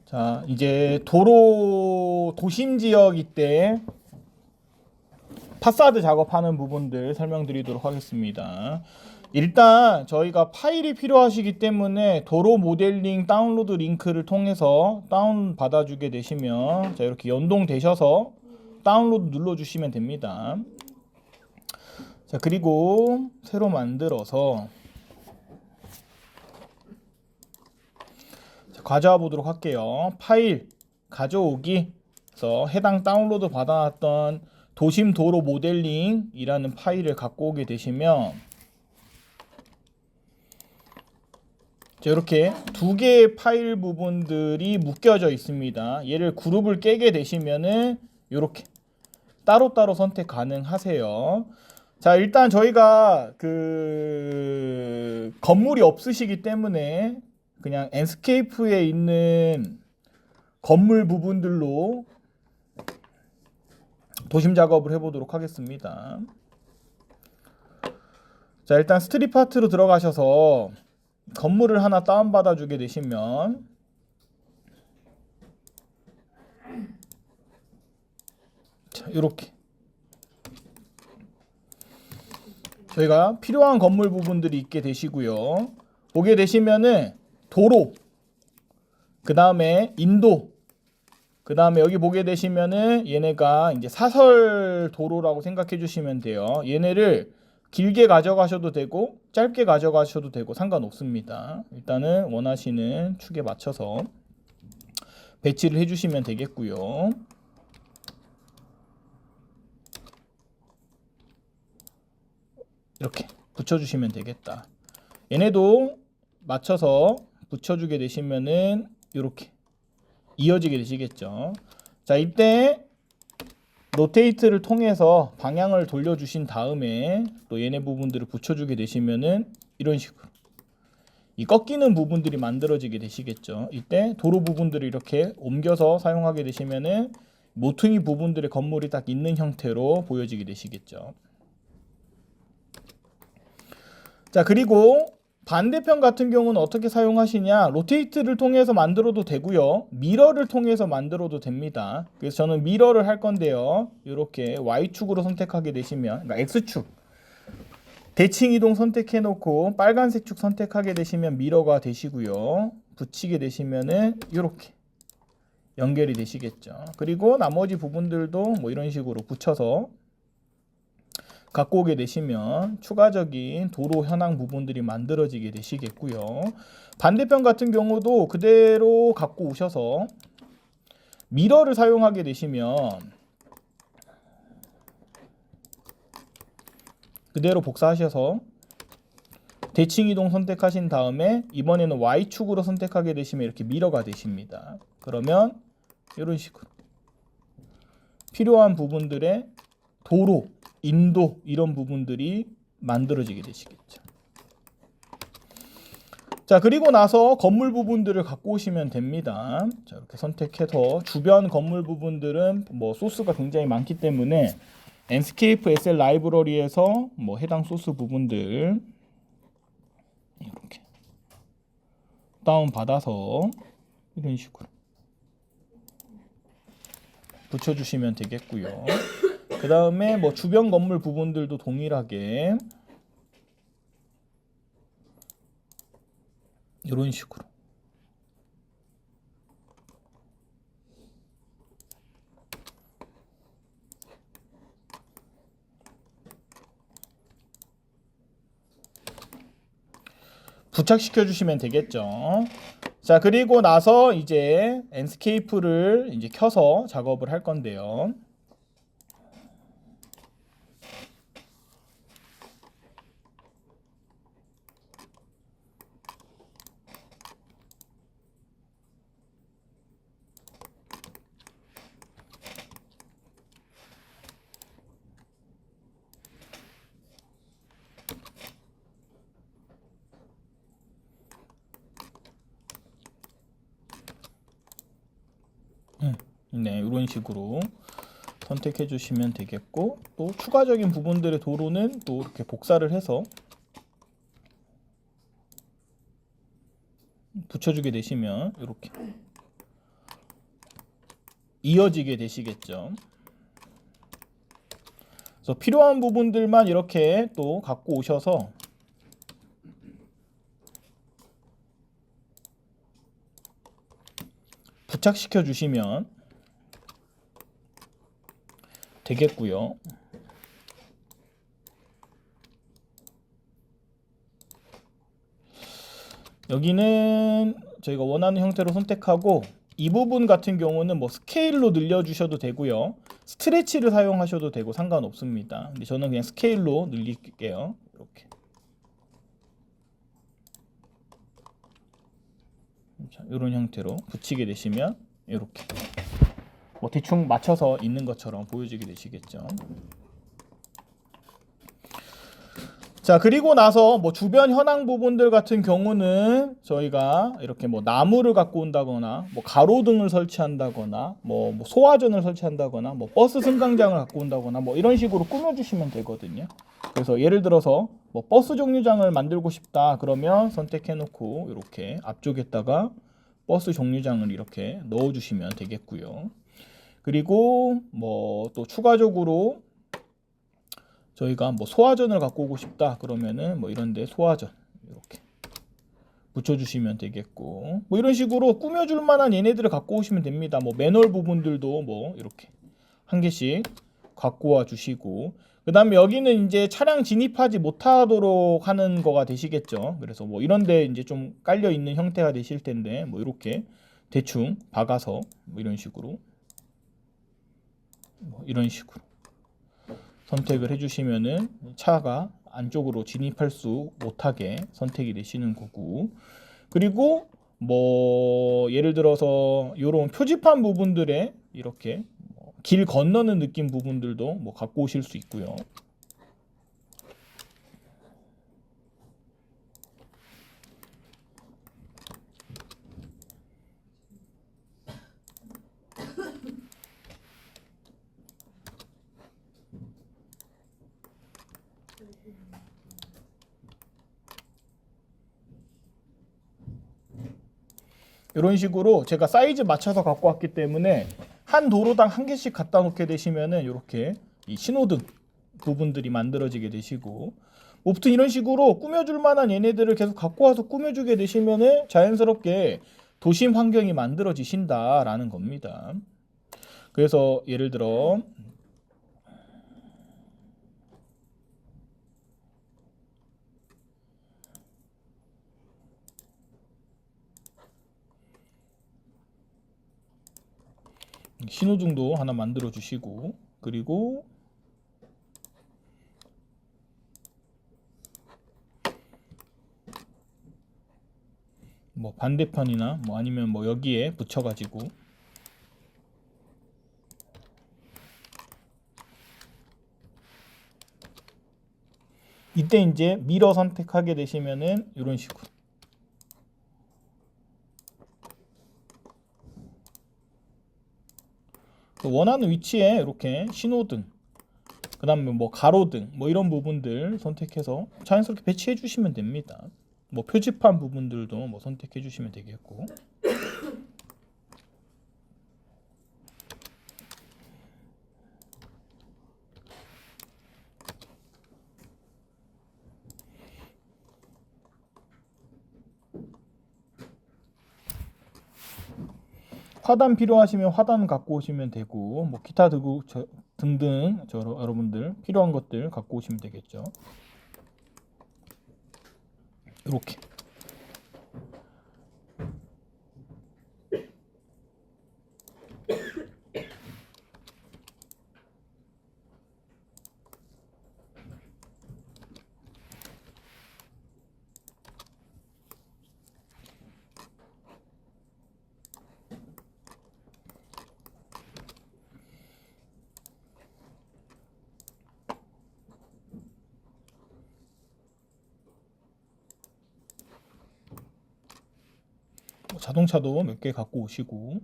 자, 이제 도심 지역일 때 파사드 작업하는 부분들 설명드리도록 하겠습니다. 일단 저희가 파일이 필요하시기 때문에 도로 모델링 다운로드 링크를 통해서 다운 받아주게 되시면 자, 이렇게 연동되셔서 다운로드 눌러주시면 됩니다. 자, 그리고 새로 만들어서 가져와 보도록 할게요. 파일 가져오기 그래서 해당 다운로드 받아놨던 도심 도로 모델링이라는 파일을 갖고 오게 되시면 자, 이렇게 두 개의 파일 부분들이 묶여져 있습니다. 얘를 그룹을 깨게 되시면은 이렇게 따로따로 선택 가능하세요. 자, 일단 저희가 건물이 없으시기 때문에 그냥 앤스케이프에 있는 건물 부분들로 도심 작업을 해보도록 하겠습니다. 자, 일단 스트릿 파트로 들어가셔서 건물을 하나 다운받아 주게 되시면 자, 이렇게 저희가 필요한 건물 부분들이 있게 되시고요. 보게 되시면은 도로, 그 다음에 인도, 그 다음에 여기 보게 되시면은 얘네가 이제 사설 도로라고 생각해 주시면 돼요. 얘네를 길게 가져가셔도 되고 짧게 가져가셔도 되고 상관없습니다. 일단은 원하시는 축에 맞춰서 배치를 해주시면 되겠고요. 이렇게 붙여주시면 되겠다. 얘네도 맞춰서 붙여주게 되시면은 이렇게 이어지게 되시겠죠. 자, 이때 로테이트를 통해서 방향을 돌려주신 다음에 또 얘네 부분들을 붙여주게 되시면은 이런 식으로 이 꺾이는 부분들이 만들어지게 되시겠죠. 이때 도로 부분들을 이렇게 옮겨서 사용하게 되시면은 모퉁이 부분들의 건물이 딱 있는 형태로 보여지게 되시겠죠. 자, 그리고 반대편 같은 경우는 어떻게 사용하시냐, 로테이트를 통해서 만들어도 되고요, 미러를 통해서 만들어도 됩니다. 그래서 저는 미러를 할 건데요, 이렇게 Y축으로 선택하게 되시면, 그러니까 X축 대칭 이동 선택해 놓고 빨간색 축 선택하게 되시면 미러가 되시고요, 붙이게 되시면은 이렇게 연결이 되시겠죠. 그리고 나머지 부분들도 뭐 이런 식으로 붙여서 갖고 오게 되시면 추가적인 도로 현황 부분들이 만들어지게 되시겠고요. 반대편 같은 경우도 그대로 갖고 오셔서 미러를 사용하게 되시면 그대로 복사하셔서 대칭 이동 선택하신 다음에 이번에는 Y축으로 선택하게 되시면 이렇게 미러가 되십니다. 그러면 이런 식으로 필요한 부분들의 도로, 인도 이런 부분들이 만들어지게 되시겠죠. 자, 그리고 나서 건물 부분들을 갖고 오시면 됩니다. 자, 이렇게 선택해서 주변 건물 부분들은 뭐 소스가 굉장히 많기 때문에 앤스케이프 SL 라이브러리에서 뭐 해당 소스 부분들 이렇게 다운 받아서 이런 식으로 붙여주시면 되겠고요. 그 다음에 뭐 주변 건물 부분들도 동일하게 이런 식으로 부착시켜 주시면 되겠죠. 자, 그리고 나서 이제 앤스케이프를 이제 켜서 작업을 할 건데요. 네, 이런 식으로 선택해 주시면 되겠고, 또 추가적인 부분들의 도로는 또 이렇게 복사를 해서 붙여주게 되시면 이렇게 이어지게 되시겠죠. 그래서 필요한 부분들만 이렇게 또 갖고 오셔서 부착시켜 주시면 되겠고요. 여기는 저희가 원하는 형태로 선택하고 이 부분 같은 경우는 뭐 스케일로 늘려주셔도 되고요. 스트레치를 사용하셔도 되고 상관없습니다. 근데 저는 그냥 스케일로 늘릴게요. 이렇게. 자, 이런 형태로 붙이게 되시면 이렇게 뭐 대충 맞춰서 있는 것처럼 보여지게 되시겠죠. 자, 그리고 나서 뭐 주변 현황 부분들 같은 경우는 저희가 이렇게 뭐 나무를 갖고 온다거나 뭐 가로등을 설치한다거나 뭐 소화전을 설치한다거나 뭐 버스 승강장을 갖고 온다거나 뭐 이런 식으로 꾸며주시면 되거든요. 그래서 예를 들어서 뭐 버스 정류장을 만들고 싶다 그러면 선택해 놓고 이렇게 앞쪽에다가 버스 정류장을 이렇게 넣어 주시면 되겠고요. 그리고 뭐 또 추가적으로 저희가 뭐 소화전을 갖고 오고 싶다 그러면은 뭐 이런데 소화전 이렇게 붙여주시면 되겠고, 뭐 이런 식으로 꾸며줄 만한 얘네들을 갖고 오시면 됩니다. 뭐 매널 부분들도 뭐 이렇게 한 개씩 갖고 와 주시고, 그 다음에 여기는 이제 차량 진입하지 못하도록 하는 거가 되시겠죠. 그래서 뭐 이런데 이제 좀 깔려 있는 형태가 되실 텐데 뭐 이렇게 대충 박아서 뭐 이런 식으로 선택을 해주시면은 차가 안쪽으로 진입할 수 못하게 선택이 되시는 거고, 그리고 뭐 예를 들어서 이런 표지판 부분들에 이렇게 길 건너는 느낌 부분들도 뭐 갖고 오실 수 있고요. 이런 식으로 제가 사이즈 맞춰서 갖고 왔기 때문에 한 도로당 한 개씩 갖다 놓게 되시면은 이렇게 이 신호등 부분들이 만들어지게 되시고, 아무튼 이런 식으로 꾸며줄 만한 얘네들을 계속 갖고 와서 꾸며주게 되시면은 자연스럽게 도심 환경이 만들어지신다라는 겁니다. 그래서 예를 들어 신호등도 하나 만들어 주시고, 그리고 뭐 반대편이나 뭐 아니면 뭐 여기에 붙여 가지고 이때 이제 미러 선택하게 되시면은 이런 식으로 원하는 위치에 이렇게 신호등, 그 다음에 뭐 가로등 뭐 이런 부분들 선택해서 자연스럽게 배치해 주시면 됩니다. 뭐 표지판 부분들도 뭐 선택해 주시면 되겠고, 화단 필요하시면 화단 갖고 오시면 되고, 뭐 기타 등등 여러분들 필요한 것들 갖고 오시면 되겠죠. 이렇게 자동차도 몇 개 갖고 오시고,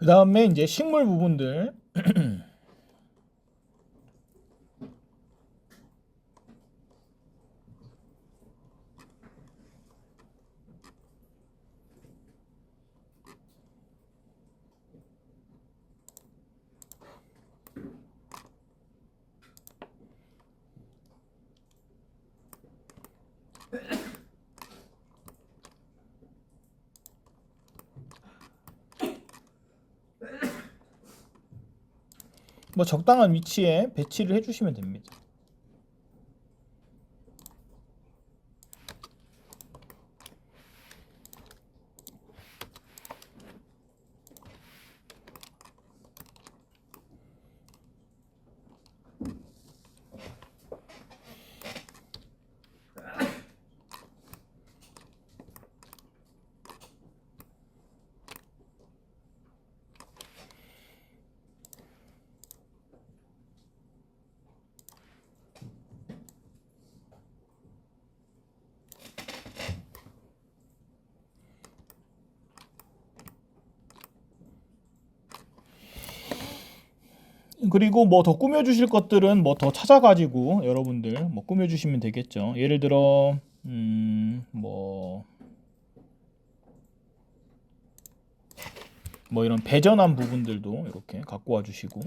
그 다음에 이제 식물 부분들. 뭐 적당한 위치에 배치를 해주시면 됩니다. 그리고 뭐 더 꾸며주실 것들은 뭐 더 찾아가지고 여러분들 뭐 꾸며주시면 되겠죠. 예를 들어 뭐 이런 배전한 부분들도 이렇게 갖고 와주시고.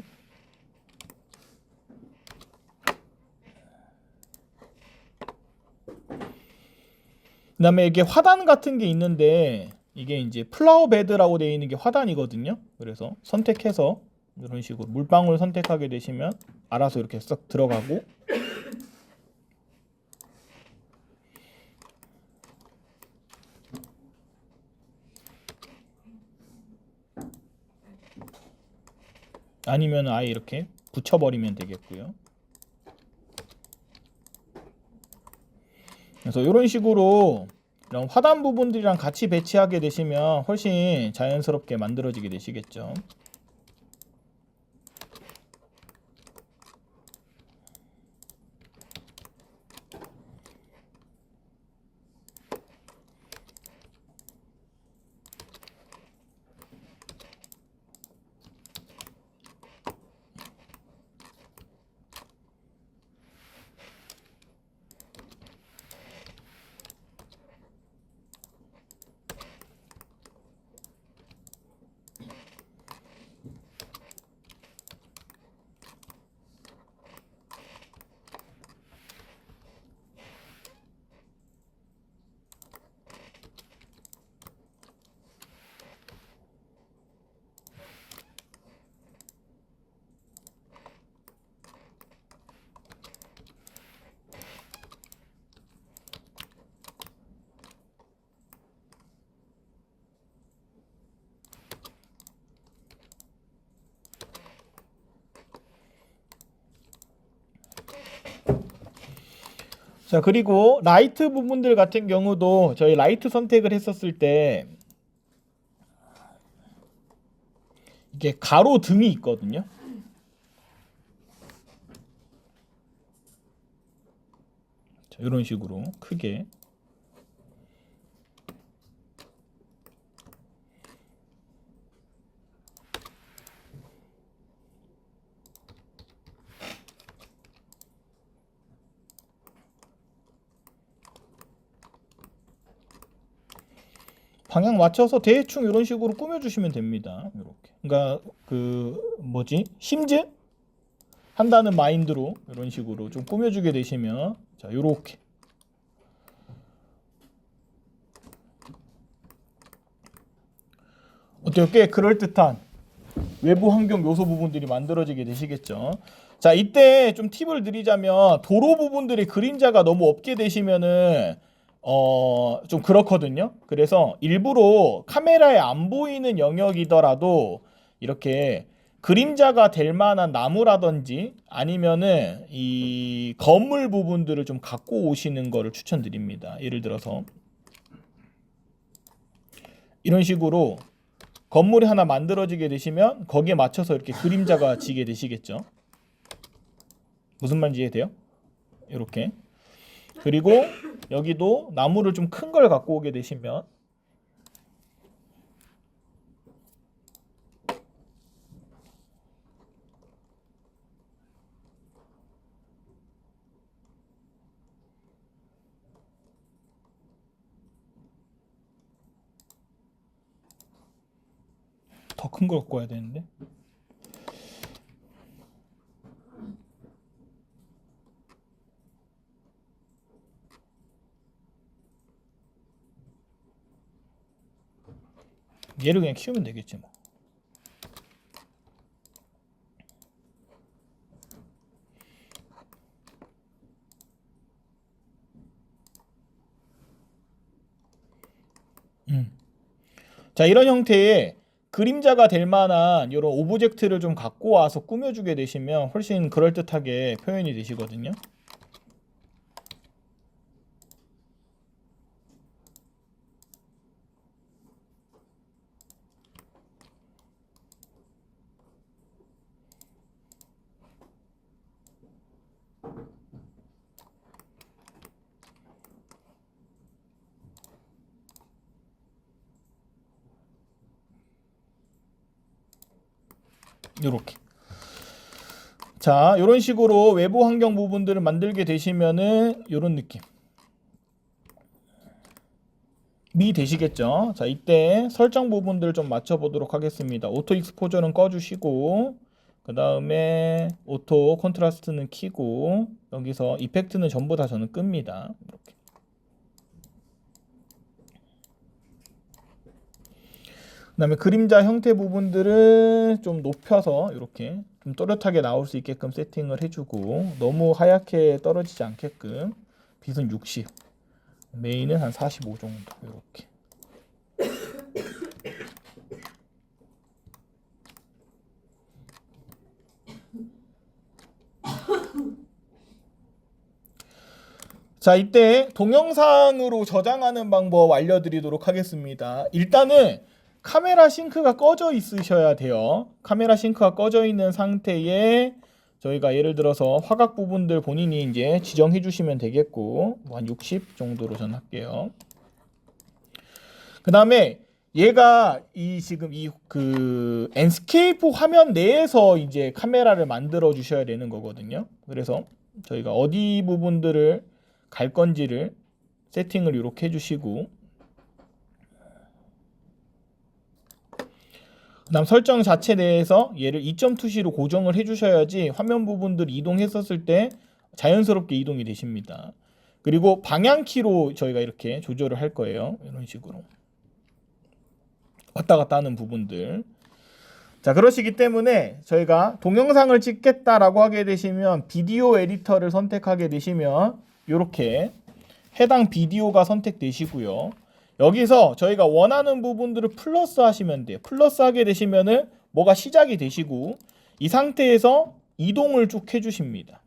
그다음에 이게 화단 같은 게 있는데 이게 이제 플라워 베드라고 되어 있는 게 화단이거든요. 그래서 선택해서 이런 식으로 물방울 선택하게 되시면 알아서 이렇게 싹 들어가고, 아니면 아예 이렇게 붙여버리면 되겠고요. 그래서 이런 식으로 이런 화단 부분들이랑 같이 배치하게 되시면 훨씬 자연스럽게 만들어지게 되시겠죠. 자, 그리고 라이트 부분들 같은 경우도 저희 라이트 선택을 했었을 때 이게 가로등이 있거든요. 자, 이런 식으로 크게. 방향 맞춰서 대충 이런 식으로 꾸며주시면 됩니다. 이렇게. 그러니까 그 뭐지? 심즈 한다는 마인드로 이런 식으로 좀 꾸며주게 되시면, 자, 요렇게. 어때요? 꽤 그럴듯한 외부 환경 요소 부분들이 만들어지게 되시겠죠. 자, 이때 좀 팁을 드리자면 도로 부분들의 그림자가 너무 없게 되시면은 좀 그렇거든요. 그래서 일부러 카메라에 안 보이는 영역이더라도 이렇게 그림자가 될 만한 나무라든지 아니면은 이 건물 부분들을 좀 갖고 오시는 거를 추천드립니다. 예를 들어서 이런 식으로 건물이 하나 만들어지게 되시면 거기에 맞춰서 이렇게 그림자가 지게 되시겠죠. 무슨 말인지 이해돼요? 이렇게. 그리고 여기도 나무를 좀 큰 걸 갖고 오게 되시면 더 큰 걸 갖고 와야 되는데. 얘를 그냥 키우면 되겠지 뭐. 자, 이런 형태의 그림자가 될 만한 이런 오브젝트를 좀 갖고 와서 꾸며주게 되시면 훨씬 그럴듯하게 표현이 되시거든요. 요렇게. 자, 이런 식으로 외부 환경 부분들을 만들게 되시면은 요런 느낌 미 되시겠죠. 자, 이때 설정 부분들 좀 맞춰 보도록 하겠습니다. 오토 익스포저는 꺼 주시고, 그 다음에 오토 컨트라스트는 켜고, 여기서 이펙트는 전부 다 저는 끕니다. 이렇게. 그 다음에 그림자 형태 부분들을 좀 높여서 이렇게 좀 또렷하게 나올 수 있게끔 세팅을 해주고, 너무 하얗게 떨어지지 않게끔 빛은 60, 메인은 한 45 정도 이렇게. 자, 이때 동영상으로 저장하는 방법 알려드리도록 하겠습니다. 일단은 카메라 싱크가 꺼져 있으셔야 돼요. 카메라 싱크가 꺼져 있는 상태에 저희가 예를 들어서 화각 부분들 본인이 이제 지정해 주시면 되겠고, 한 60 정도로 전 할게요. 그 다음에 얘가 지금 그 엔스케이프 화면 내에서 이제 카메라를 만들어 주셔야 되는 거거든요. 그래서 저희가 어디 부분들을 갈 건지를 세팅을 이렇게 해주시고, 그 다음 설정 자체 내에서 얘를 2.2C로 고정을 해주셔야지 화면 부분들 이동했었을 때 자연스럽게 이동이 되십니다. 그리고 방향키로 저희가 이렇게 조절을 할 거예요. 이런 식으로 왔다 갔다 하는 부분들. 자, 그러시기 때문에 저희가 동영상을 찍겠다라고 하게 되시면 비디오 에디터를 선택하게 되시면 이렇게 해당 비디오가 선택되시고요. 여기서 저희가 원하는 부분들을 플러스 하시면 돼요. 플러스 하게 되시면은 뭐가 시작이 되시고, 이 상태에서 이동을 쭉 해주십니다.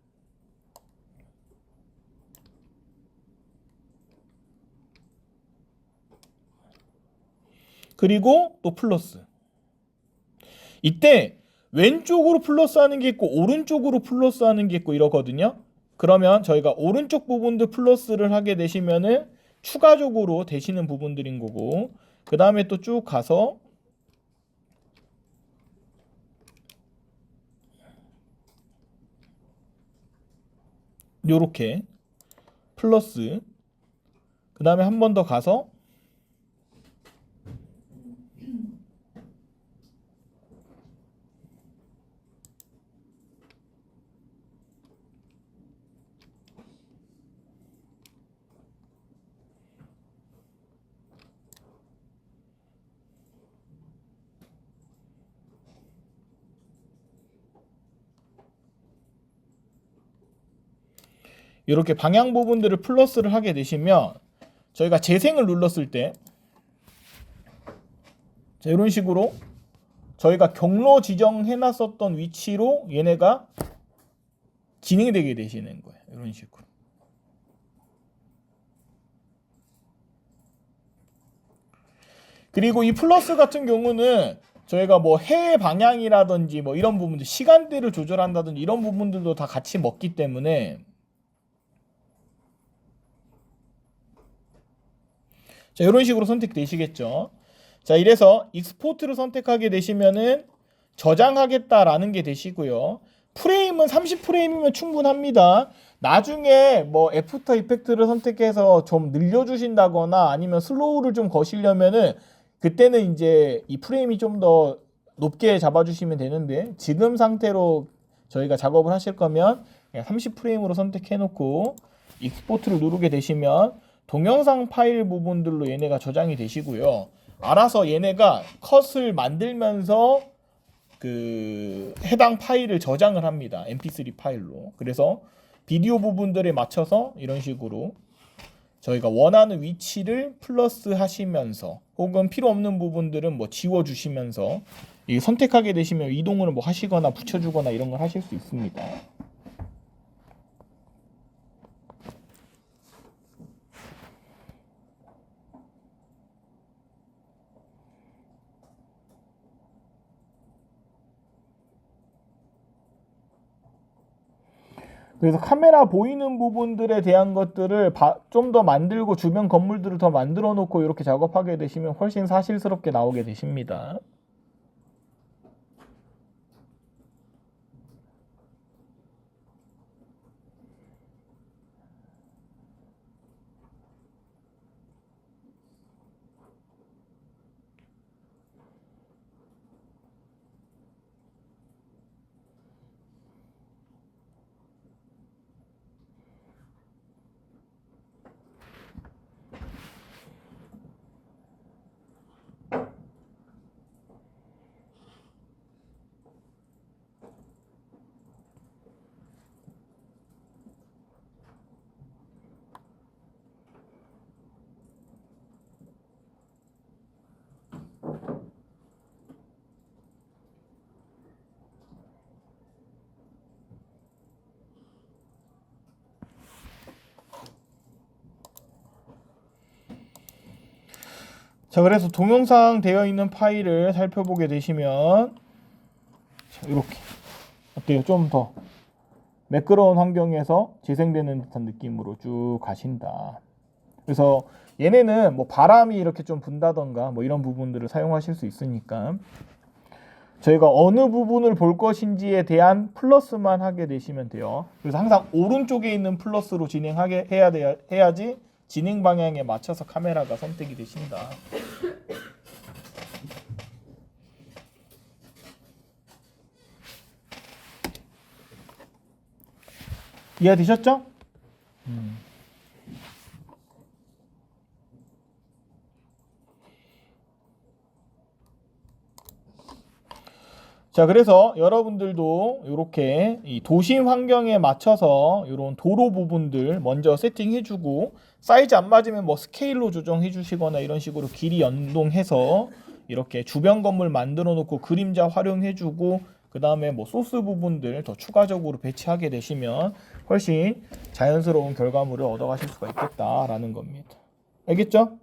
그리고 또 플러스. 이때 왼쪽으로 플러스 하는 게 있고 오른쪽으로 플러스 하는 게 있고 이러거든요. 그러면 저희가 오른쪽 부분들 플러스를 하게 되시면은 추가적으로 되시는 부분들인 거고, 그 다음에 또 쭉 가서 요렇게 플러스, 그 다음에 한 번 더 가서 이렇게 방향 부분들을 플러스를 하게 되시면 저희가 재생을 눌렀을 때, 자, 이런 식으로 저희가 경로 지정해 놨었던 위치로 얘네가 진행되게 되시는 거예요. 이런 식으로. 그리고 이 플러스 같은 경우는 저희가 뭐 해 방향이라든지 뭐 이런 부분들, 시간대를 조절한다든지 이런 부분들도 다 같이 먹기 때문에, 자, 이런 식으로 선택되시겠죠. 자, 이래서 익스포트를 선택하게 되시면은 저장하겠다라는 게 되시고요. 프레임은 30프레임이면 충분합니다. 나중에 뭐 애프터 이펙트를 선택해서 좀 늘려주신다거나 아니면 슬로우를 좀 거시려면은 그때는 이제 이 프레임이 좀 더 높게 잡아주시면 되는데 지금 상태로 저희가 작업을 하실 거면 30프레임으로 선택해 놓고 익스포트를 누르게 되시면 동영상 파일 부분들로 얘네가 저장이 되시고요. 알아서 얘네가 컷을 만들면서 그 해당 파일을 저장을 합니다. mp3 파일로. 그래서 비디오 부분들에 맞춰서 이런 식으로 저희가 원하는 위치를 플러스 하시면서 혹은 필요 없는 부분들은 뭐 지워 주시면서 선택하게 되시면 이동을 뭐 하시거나 붙여주거나 이런 걸 하실 수 있습니다. 그래서 카메라 보이는 부분들에 대한 것들을 좀 더 만들고 주변 건물들을 더 만들어 놓고 이렇게 작업하게 되시면 훨씬 사실스럽게 나오게 되십니다. 자, 그래서 동영상 되어 있는 파일을 살펴보게 되시면 이렇게 어때요? 좀 더 매끄러운 환경에서 재생되는 듯한 느낌으로 쭉 가신다. 그래서 얘네는 뭐 바람이 이렇게 좀 분다던가 뭐 이런 부분들을 사용하실 수 있으니까 저희가 어느 부분을 볼 것인지에 대한 플러스만 하게 되시면 돼요. 그래서 항상 오른쪽에 있는 플러스로 해야지 진행 방향에 맞춰서 카메라가 선택이 되신다. 이해되셨죠? 자, 그래서 여러분들도 이렇게 이 도심 환경에 맞춰서 이런 도로 부분들 먼저 세팅해주고 사이즈 안 맞으면 뭐 스케일로 조정해주시거나 이런 식으로 길이 연동해서 이렇게 주변 건물 만들어 놓고 그림자 활용해주고 그 다음에 뭐 소스 부분들 더 추가적으로 배치하게 되시면 훨씬 자연스러운 결과물을 얻어가실 수가 있겠다라는 겁니다. 알겠죠?